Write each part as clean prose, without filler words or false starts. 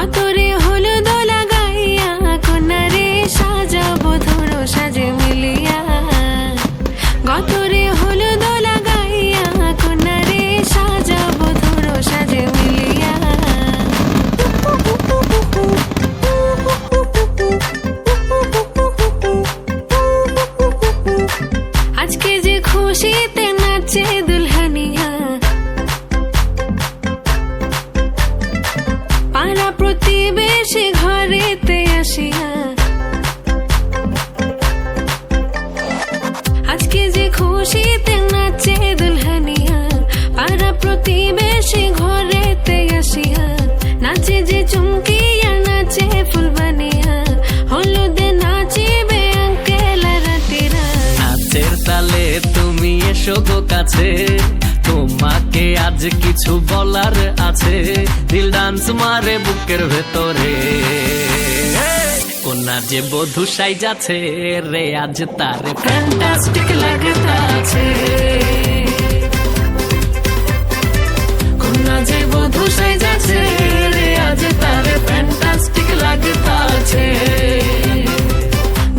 গতরে হলুদ লাগাইয়া কন্যারে সাজাবো ধরো সাজে মিলিয়া গতরে হলুদ লাগাইয়া কন্যারে সাজাবো ধরো সাজে মিলিয়া আজকে যে খুশিতে নাচে দুলহানিয়া পাড়া প্রতিবেশী ঘরেতে আসিয়া আজকে যে খুশিতে নাচে দুলহানিয়া পাড়া প্রতিবেশী ঘরেতে আসিয়া নাচে যে চুমকিয়া নাচে ফুলবানিয়া হলুদে নাচিবে আঙ্কেল রাতিরা নাচের তালে তুমি এসো গো কাছে তোমাকে আজ কিছু বলার আছে দিল ডান্স মারে বুকের ভেতরে কন্যা যে বধূ সাইজাছে রে আজ তারে ফ্যান্টাস্টিক লাগতাছে কন্যা যে বধূ সাইজাছে রে আজ তারে ফ্যান্টাস্টিক লাগতাছে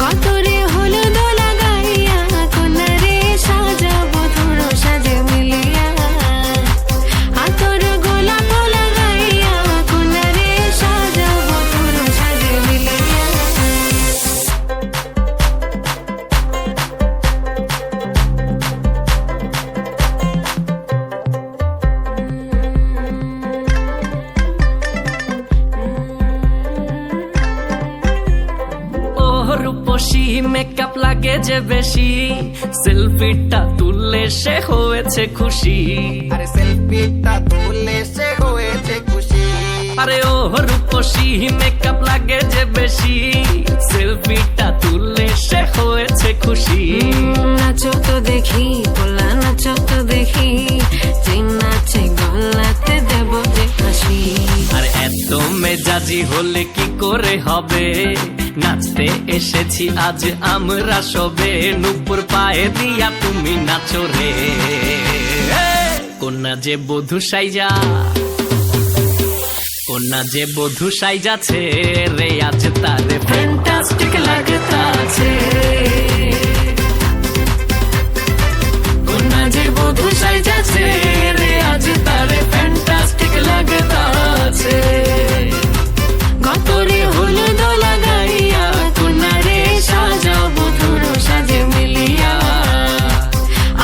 গতরে হলুদ লাগাইয়া কন্যারে সাজাবো ধরো সাজে মিলিয়া আতর গোলাপ লাগাইয়া কন্যারে সাজাবো ধরো সাজে মিলিয়া রূপসী মেকআপ লাগে যে বেশি সেলফিটা তুললে সে হয়েছে খুশি আরে সেলফিটা তুললে সে হয়েছে খুশি আরে ও রূপসী মেকআপ লাগে যে বেশি সেলফিটা তুললে সে হয়েছে খুশি নাচো তো দেখি পোলা নাচো তো দেখি যে নাচে গলাতে দেব যে হাসি আর এত মেজাজি হলে কি করে হবে নাচতে এসেছি আজ আমরা সবে নুপুর পায়ে দিয়া তুমি নাচো রে কন্যা যে বধূ সাইজা কন্যা যে বধূ সাইজাছে রে আজ তারে ফ্যান্টাস্টিক লাগতাছে কন্যা যে বধূ সাইজাছে রে আজ তারে ফ্যান্টাস্টিক লাগতাছে গতরে হলুদ লাগাইয়া কন্যারে সাজাবো ধরো সাজে মিলিয়া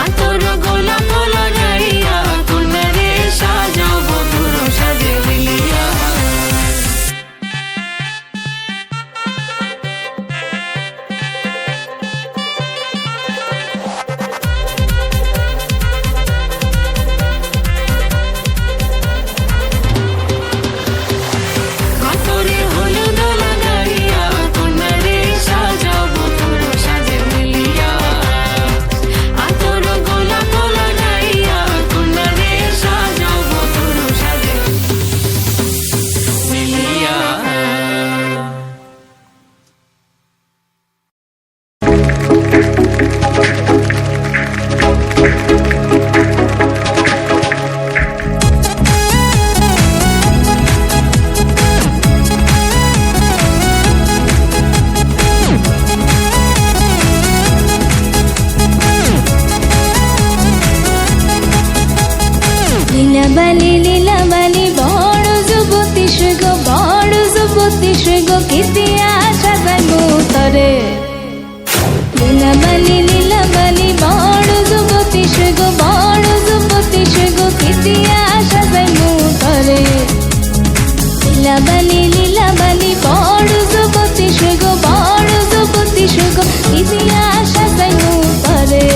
আতর গোলাপ লাগাইয়া কন্যারে সাজাবো ধরো সাজে মিলিয়া গতরে হলুদ লাগাইয়া কন্যারে সাজাবো ধরো সাজে মিলিয়া আতর গোলাপ লাগাইয়া কন্যারে সাজাবো ধরো সাজে মিলিয়া লীলাবালি বড় যুবতী সে গো কিতিয়া সাজাইমু তরে লীলাবালি বড় যুবতী সে গো কিতিয়া সাজাইমু তরে লীলাবালি বড় যুবতী সে গো কিতিয়া সাজাইমু তরে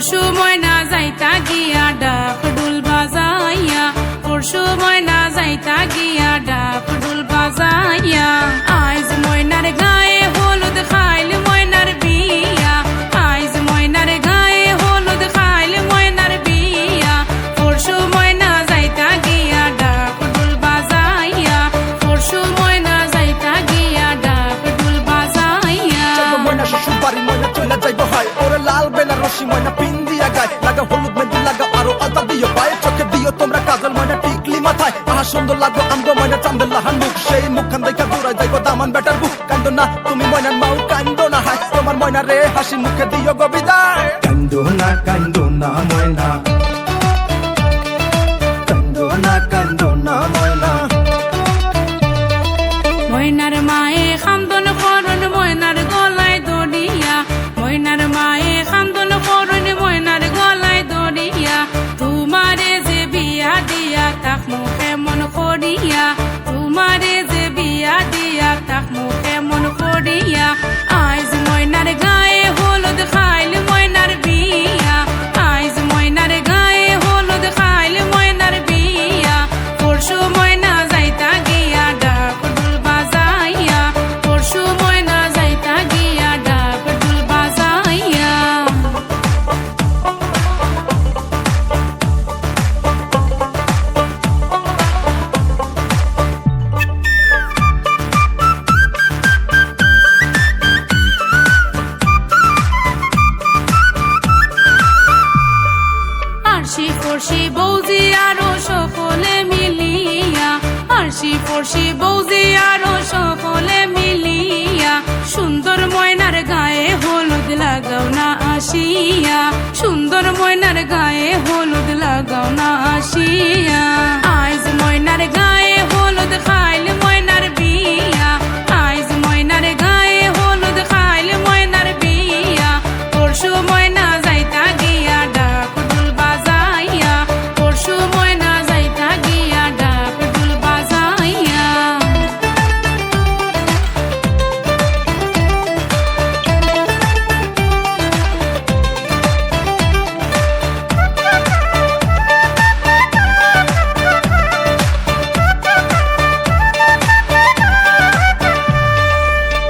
পরশু ময়না যাইতা গিয়া ডাক ডুল বাজাইয়া পরশু ময়না যাইতা গিয়া ডাক ডুল বাজাইয়া আইজ ময়নার গায়ে হলুদ খাইল ময়নার বিয়া আইজ ময়নার গায়ে হলুদ খাইল ময়নার বিয়া পরশু ময়না যাইতা গিয়া ডাক ডুল বাজাইয়া পরশু ময়না যাইতা গিয়া ডাক ডুল বাজাইয়া চলো ময়না শ্বশুর বাড়ি ময়না চলে যাইব হয় ওরে লাল বেনারসি ময়না পিন দিয়া গায় লাগা হলুদ মেহেন্দি লাগা আরো আলতা দিও পায়ে চোখে দিও তোমরা কাজল ময়না টিকলি মাথায় আহা সুন্দর লাগবো আমগো ময়না চান্দের লাহান মুখ সেই মুখখান দেখা দূরাই যাইব দামান বেটার বুক কান্দো না তুমি ময়নার মাও কান্দো না হায় তোমার ময়না রে হাসি মুখে দিও গো বিদায় কান্দো না ময়না কান্দো না ময়না ময়নার মায়ে খান্দন করন ময়নার গলায় দড়িয়া ময়নার মায়ে খান্দন করন ময়নার গলায় দড়িয়া তোমারে যে বিয়া দিয়া তাক মুখে মন করিয়া তোমারে যে বিয়া দিয়া তাক মুখে মন করিয়া আইজ ময়নার গায়ে হলুদ খাইল ময়নার বিয়া আইজ ময়নার গায়ে হলুদ খাইল ময়নার বিয়া পরশু ময়না যাইতা গিয়া ডাক ডুল বাজাইয়া পরশু ময়না যাইতা গিয়া ডাক ডুল বাজাইয়া আরশি ফরশি বৌজি আরো সকলে মিলিয়া আরশি ফরশি বৌজি আরো সকলে মিলিয়া সুন্দর ময়নার গায়ে হলুদ লাগাও না আসিয়া সুন্দর ময়নার গায়ে হলুদ লাগাও না আসিয়া আইজ ময়নার গায়ে হলুদ খাইল ময়নার বিয়া আইজ ময়নার গায়ে হলুদ খাইল ময়নার বিয়া পরশু ময়না যাইতা গিয়া ডাক ডুল বাজাইয়া পরশু ময়না যাইতা গিয়া ডাক ডুল বাজাইয়া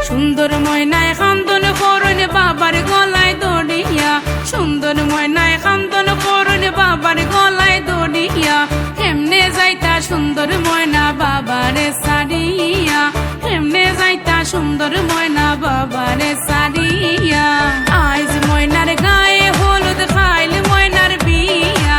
সুন্দর ময়নায় খান্দন করন বাবার গলায় দড়িয়া সুন্দর ময়নায় খান্দন করন বাবার গলায় দড়িয়া হেমনে যাইতা সুন্দর ময়না বাবারে সারিয়া হেমনে যাইতা সুন্দর ময়না বাবারে সারিয়া আইজ ময়নার গায়ে হলুদ খাইল ময়নার বিয়া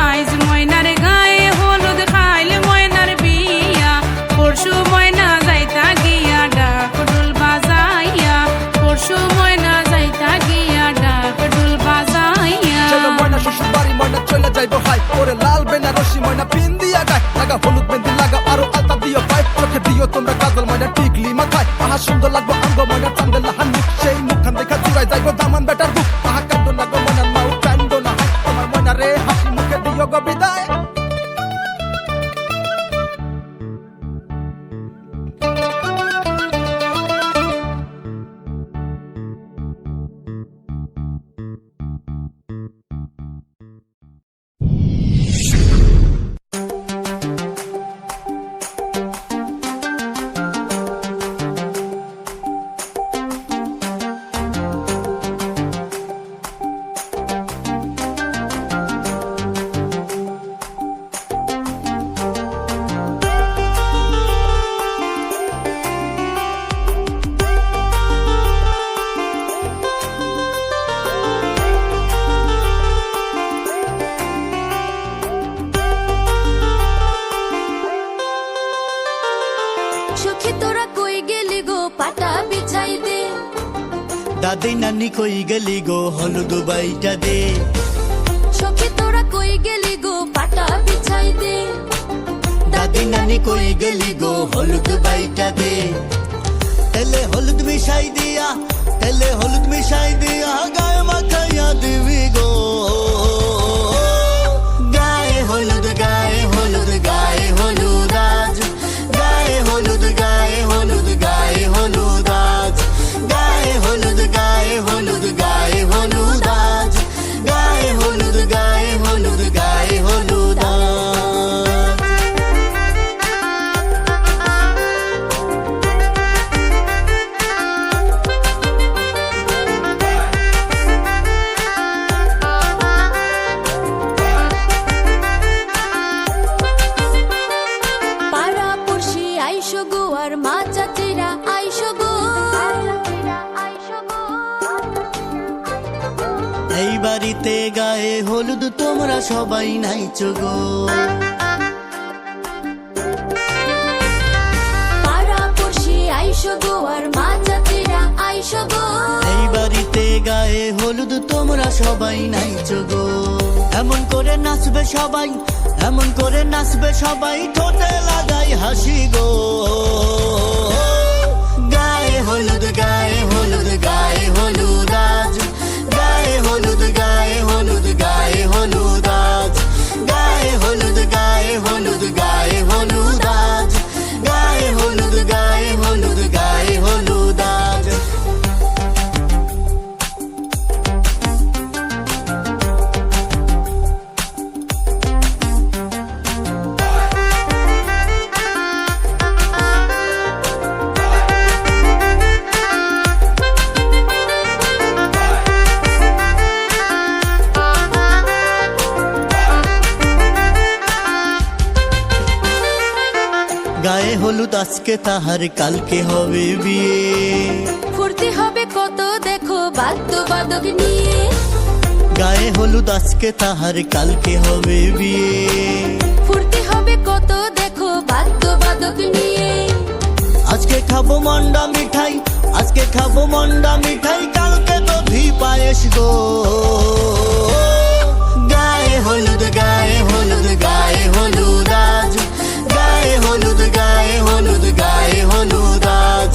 আইজ ময়নার গায়ে হলুদ খাইল ময়নার বিয়া পরশু ময়না যাইতা গিয়া ডাক ডুল বাজাইয়া পরশু ময়না যাইতা গিয়া ডাক ডুল বাজাইয়া চলো ময়না শ্বশুর বাড়ি ময়না চলে যাইব হয় ওরে লাল বেনারসি ময়না পিন দিয়া গায় লাগা হলুদ মেহেন্দি লাগা আরো আলতা দিও পায়ে চোখে দিও তোমরা কাজল ময়না টিকলি মাথায় আহা সুন্দর লাগবো আমগো ময়না চান্দের লাহান মুখ সেই মুখখান দেখা দূরাই যাইব দামান বেটার বুক আহা কান্দো না গো ময়নার মাও কান্দো না হায় তোমার ময়না রে হাসি মুখে দিও গো বিদায় সখী তোরা কই গেলি গো পাটা বিছাই দে দাদি নানি কই গেলি গো হলুদ বাইটা দে সখী তোরা কই গেলি গো পাটা বিছাই দে দাদি নানি কই গেলি গো হলুদ বাইটা দে তেলে হলুদ মিশাই দিয়া গায়ে মাখাইয়া দিবি গো গায়ে হলুদ গায়ে হলুদ গায়ে হলুদ আজ গায়ে হলুদ গায়ে হলুদ গায়ে হলুদ আজ গায়ে হলুদ গায়ে হলুদ গায়ে হলুদ আজ গায়ে বাড়িতে গায়ে হলুদ তোমরা সবাই নাইছো গো পাড়া পড়শি আইসো গো আর মা জাতিরা আইসো গো এই বাড়িতে গায়ে হলুদ তোমরা সবাই নাইছো গো এমন করে নাচবে সবাই এমন করে নাচবে সবাই ঠোঁটে লাগাই হাসি গো গায়ে হলুদ গায়ে হলুদ গায়ে হলুদ আজ গায়ে হলুদ গায়ে হলুদ গায়ে হলুদ আজ গায়ে হলুদ গায়ে হলুদ গায়ে হলুদ আজ গায়ে হলুদ গায়ে হলুদ গায়ে হলুদ আজ গায়ে হলুদ আজকে তাহার কালকে হবে বিয়ে ফুর্তি হবে কত দেখো বাদ্যবাদক নিয়ে গায়ে হলুদ আজকে তাহার কালকে হবে বিয়ে ফুর্তি হবে কত দেখো বাদ্যবাদক নিয়ে আজকে খাবো মন্ডা মিঠাই আজকে খাবো মন্ডা মিঠাই কালকে তো ঘি পায়েস গো গায়ে হলুদ গায়ে হলুদ গায়ে হলুদ আজ গায়ে হলুদ গায়ে হলুদ গায়ে হলুদ আজ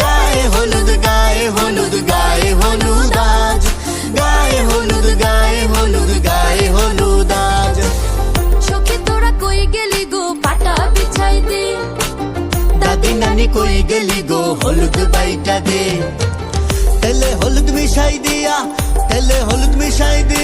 গায়ে হলুদ গায়ে হলুদ গায়ে হলুদ আজ গায়ে হলুদ গায়ে হলুদ গায়ে হলুদ আজ সখী তোরা কই গেলি গো পাটা বিছাই দে দাদি নানি কই গেলি গো হলুদ বাইটা দে তেলে হলুদ মিশাই দিয়া তেলে হলুদ মিশাই দিয়া